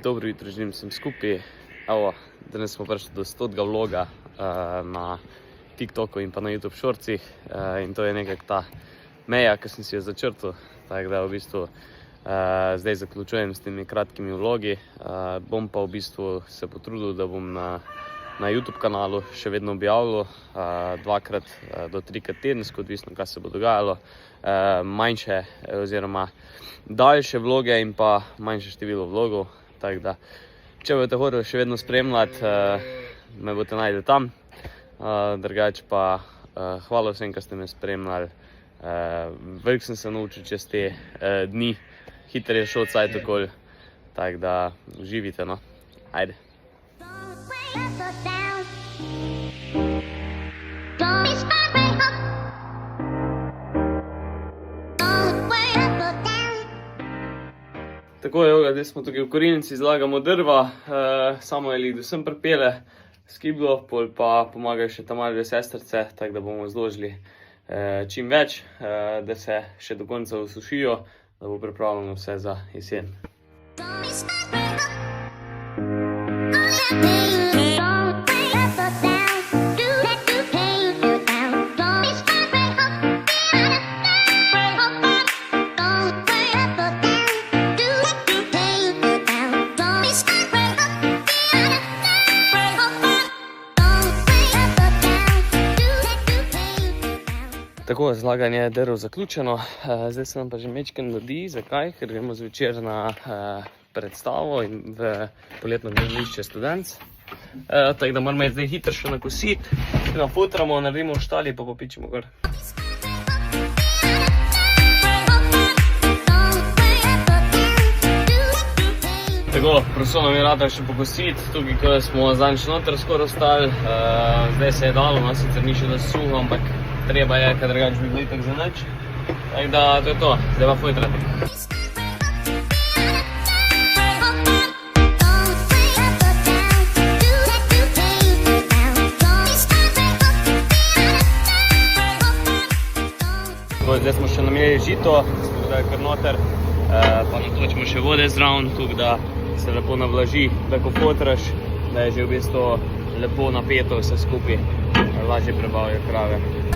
dobro jutro želim vsem skupaj. Evo, danes smo prišli do 100. vloga na TikToku in pa na YouTube Shortsih. In to je nekako ta meja, ki sem si jo začrtal. Tako da v bistvu zdaj zaključujem s temi kratkimi vlogi. Bom pa v bistvu se potrudil, da bom na YouTube kanalu še vedno objavljal 2 do 3 tedensko, odvisno kaj se bo dogajalo. Manjše oziroma daljše vloge in pa manjše število vlogov. Tako da, če boste hoteli še vedno spremljati, me boste najdeli tam. Drugače pa hvala vsem, ki ste me spremljali. Veliko sem se naučil čez te dni. Hitro je šel cajt okoli. Tako da, uživite, no. Ajde. Tako je, zdaj smo tukaj v Korilnici, zlagamo drva, samo je do sem pripele skiblo, pol pa pomagajo še tam male sestrice, tako da bomo zložili čim več, da se še do konca usušijo, da bo pripravljeno vse za jesen. Tako, zlaganje je drv zaključeno, zdaj se nam pa že mečken lodi. Zakaj? Ker gremo zvečer na predstavo in v poletno gledališče Studenc. Tako da moramo zdaj hitro še nakositi, nafotramo, naredimo v štali pa popičimo gor. Tako, prosto nam je rada še pokositi, tukaj ko smo zadnjič noter skoraj ostali, zdaj se je dalo, no sicer ni še da suho, ampak treba je, ker drugače bi bilo itak za nič. Tako da, to je to, zdaj pa fojtrati. Zdaj smo še namijeli žito, zdaj je kar noter, pa natočimo še vode zraven, tukaj da se lepo navlaži, da ko fotraš, da je že v bistvu lepo napeto vse skupaj, lažje prebavijo krave.